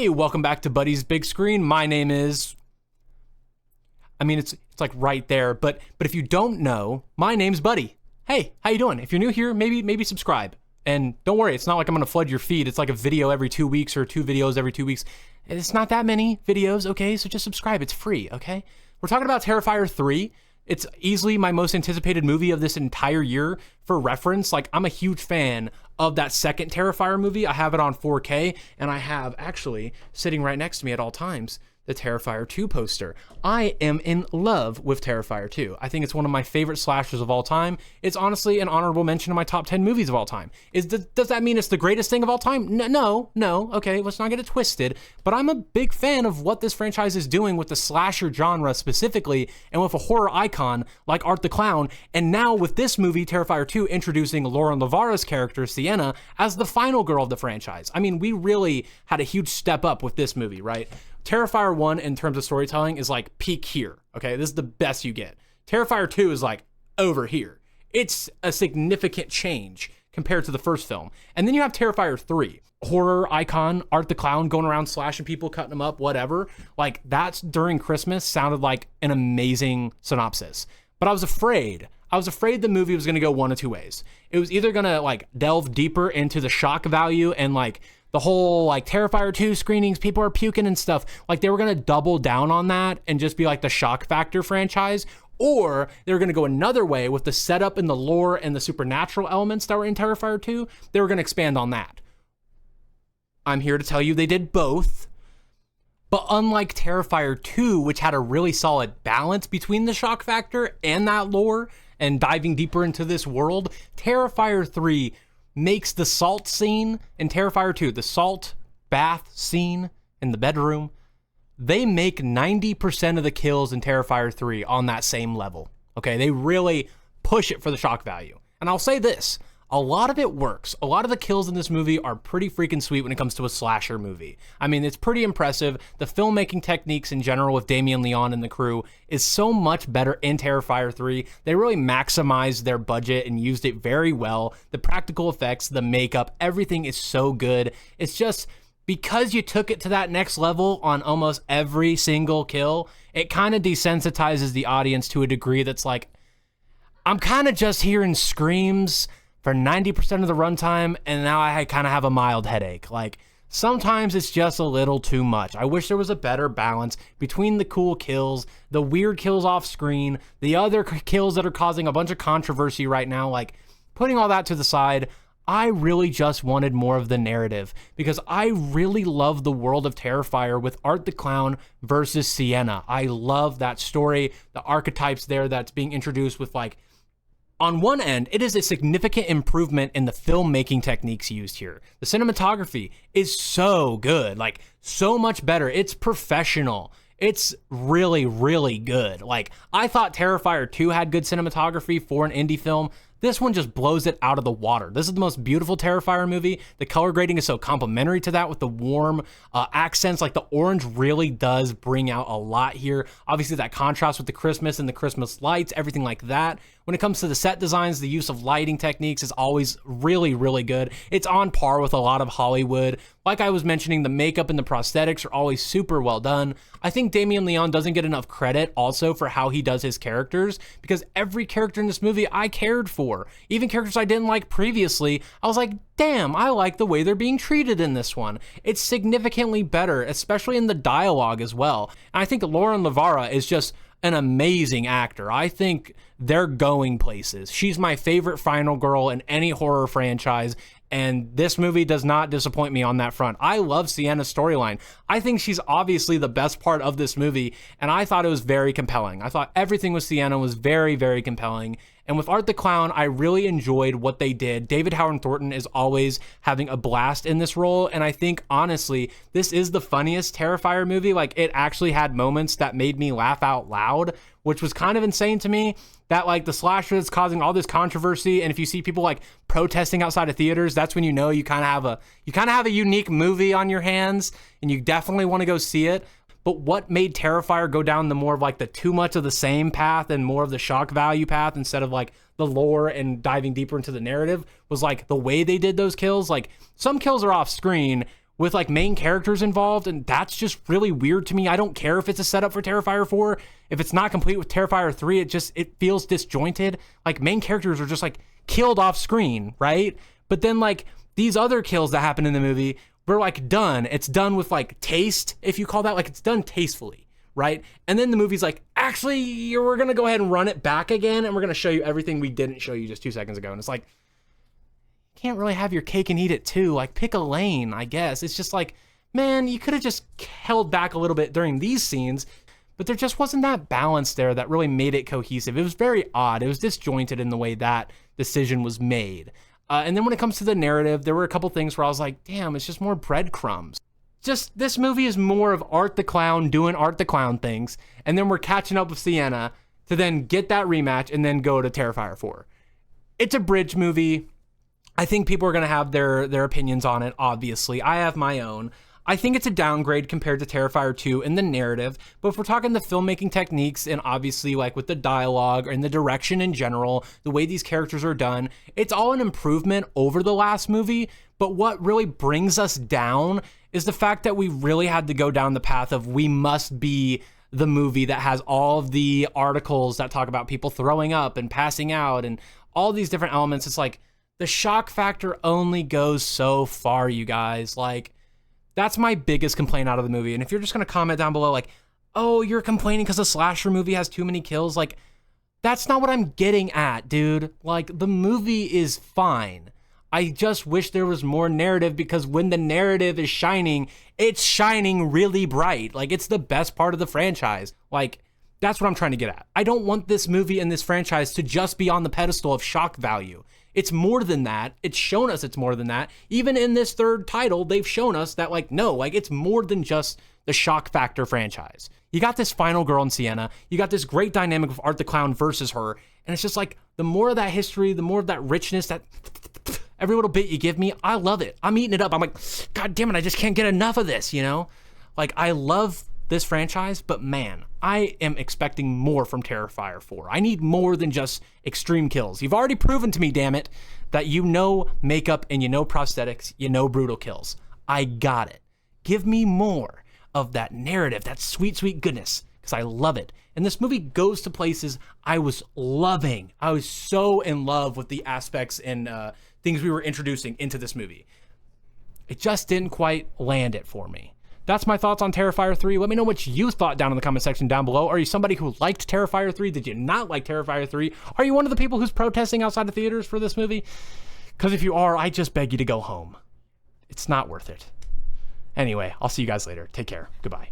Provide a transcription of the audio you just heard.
Hey, welcome back to Buddy's Big Screen. My name is... it's like right there, but if you don't know, my name's Buddy. Hey, how you doing? If you're new here, maybe subscribe. And don't worry, it's not like I'm gonna flood your feed. It's like a video every 2 weeks or 2 videos every 2 weeks. It's not that many videos, okay? So just subscribe, it's free, okay? We're talking about Terrifier 3. It's easily my most anticipated movie of this entire year. For reference, like, I'm a huge fan of that second Terrifier movie. I have it on 4K, and I have, actually, sitting right next to me at all times, the Terrifier 2 poster. I am in love with Terrifier 2. I think it's one of my favorite slashers of all time. It's honestly an honorable mention in my top 10 movies of all time. Does that mean it's the greatest thing of all time? No, okay, let's not get it twisted. But I'm a big fan of what this franchise is doing with the slasher genre specifically, and with a horror icon like Art the Clown, and now with this movie, Terrifier 2, introducing Lauren Lavara's character, Sienna, as the final girl of the franchise. I mean, we really had a huge step up with this movie, right? Terrifier 1, in terms of storytelling, is like peak here, okay? This is the best you get. Terrifier 2 is like over here. It's a significant change compared to the first film. And then you have Terrifier 3, horror icon, Art the Clown, going around slashing people, cutting them up, whatever. Like, that's during Christmas sounded like an amazing synopsis. But I was afraid the movie was gonna go one of two ways. It was either gonna like delve deeper into the shock value and like the whole like Terrifier 2 screenings, people are puking and stuff. Like, they were gonna double down on that and just be like the shock factor franchise. Or they were gonna go another way with the setup and the lore and the supernatural elements that were in Terrifier 2. They were gonna expand on that. I'm here to tell you they did both. But unlike Terrifier 2, which had a really solid balance between the shock factor and that lore and diving deeper into this world, Terrifier 3 makes the salt scene in Terrifier 2, the salt bath scene in the bedroom, they make 90% of the kills in Terrifier 3 on that same level. Okay, they really push it for the shock value. And I'll say this, a lot of it works. A lot of the kills in this movie are pretty freaking sweet when it comes to a slasher movie. I mean, it's pretty impressive. The filmmaking techniques in general with Damien Leone and the crew is so much better in Terrifier 3. They really maximized their budget and used it very well. The practical effects, the makeup, everything is so good. It's just because you took it to that next level on almost every single kill, it kind of desensitizes the audience to a degree that's like, I'm kind of just hearing screams for 90% of the runtime, and now I kind of have a mild headache. Like, sometimes it's just a little too much. I wish there was a better balance between the cool kills, the weird kills off screen, the other kills that are causing a bunch of controversy right now. Like, putting all that to the side, I really just wanted more of the narrative, because I really love the world of Terrifier with Art the Clown versus Sienna. I love that story, the archetypes there that's being introduced with, like, on one end, it is a significant improvement in the filmmaking techniques used here. The cinematography is so good, like so much better. It's professional. It's really, really good. Like, I thought Terrifier 2 had good cinematography for an indie film. This one just blows it out of the water. This is the most beautiful Terrifier movie. The color grading is so complementary to that with the warm accents. Like, the orange really does bring out a lot here. Obviously, that contrast with the Christmas and the Christmas lights, everything like that. When it comes to the set designs, the use of lighting techniques is always really, really good. It's on par with a lot of Hollywood. Like I was mentioning, the makeup and the prosthetics are always super well done. I think Damien Leone doesn't get enough credit also for how he does his characters, because every character in this movie I cared for. Even characters I didn't like previously, I was like, damn, I like the way they're being treated in this one. It's significantly better, especially in the dialogue as well. And I think Lauren Lavara is just an amazing actor. I think they're going places. She's my favorite final girl in any horror franchise, and this movie does not disappoint me on that front. I love Sienna's storyline. I think she's obviously the best part of this movie, and I thought it was very compelling. I thought everything with Sienna was very, very compelling. And with Art the Clown, I really enjoyed what they did. David Howard Thornton is always having a blast in this role, and I think, honestly, this is the funniest Terrifier movie. Like, it actually had moments that made me laugh out loud, which was kind of insane to me. That, like, the slasher is causing all this controversy, and if you see people, like, protesting outside of theaters, that's when you know you kind of have a unique movie on your hands, and you definitely want to go see it. But what made Terrifier go down the more of like the too much of the same path and more of the shock value path instead of like the lore and diving deeper into the narrative was like the way they did those kills. Like, some kills are off screen, with like main characters involved, and that's just really weird to me. I don't care if it's a setup for Terrifier 4. If it's not complete with Terrifier 3, it feels disjointed. Like main characters are just like killed off screen, right? But then like these other kills that happen in the movie were like done. It's done with like taste, if you call that, like it's done tastefully, right? And then the movie's like, actually, we're gonna go ahead and run it back again, and we're gonna show you everything we didn't show you just 2 seconds ago. And it's like, can't really have your cake and eat it too. Like, pick a lane, I guess. It's just like, man, you could have just held back a little bit during these scenes, but there just wasn't that balance there that really made it cohesive. It was very odd. It was disjointed in the way that decision was made. And then when it comes to the narrative, there were a couple things where I was like, damn, it's just more breadcrumbs. Just, this movie is more of Art the Clown doing Art the Clown things, and then we're catching up with Sienna to then get that rematch and then go to Terrifier 4. It's a bridge movie. I think people are going to have their opinions on it, obviously. I have my own. I think it's a downgrade compared to Terrifier 2 in the narrative, but if we're talking the filmmaking techniques and obviously like with the dialogue and the direction in general, the way these characters are done, it's all an improvement over the last movie. But what really brings us down is the fact that we really had to go down the path of we must be the movie that has all of the articles that talk about people throwing up and passing out and all these different elements. It's like, the shock factor only goes so far, you guys. Like, that's my biggest complaint out of the movie. And if you're just going to comment down below, like, oh, you're complaining because a slasher movie has too many kills, like, that's not what I'm getting at, dude. Like, the movie is fine. I just wish there was more narrative, because when the narrative is shining, it's shining really bright. Like, it's the best part of the franchise. Like, that's what I'm trying to get at. I don't want this movie and this franchise to just be on the pedestal of shock value. It's more than that. It's shown us it's more than that. Even in this third title, they've shown us that, like, no, like, it's more than just the shock factor franchise. You got this final girl in Sienna. You got this great dynamic of Art the Clown versus her. And it's just like, the more of that history, the more of that richness, that every little bit you give me, I love it. I'm eating it up. I'm like, God damn it, I just can't get enough of this, you know? Like, I love this franchise, but man, I am expecting more from Terrifier 4. I need more than just extreme kills. You've already proven to me, damn it, that you know makeup and you know prosthetics, you know brutal kills. I got it. Give me more of that narrative, that sweet, sweet goodness, because I love it. And this movie goes to places I was loving. I was so in love with the aspects and things we were introducing into this movie. It just didn't quite land it for me. That's my thoughts on Terrifier 3. Let me know what you thought down in the comment section down below. Are you somebody who liked Terrifier 3? Did you not like Terrifier 3? Are you one of the people who's protesting outside of theaters for this movie? Because if you are, I just beg you to go home. It's not worth it. Anyway, I'll see you guys later. Take care. Goodbye.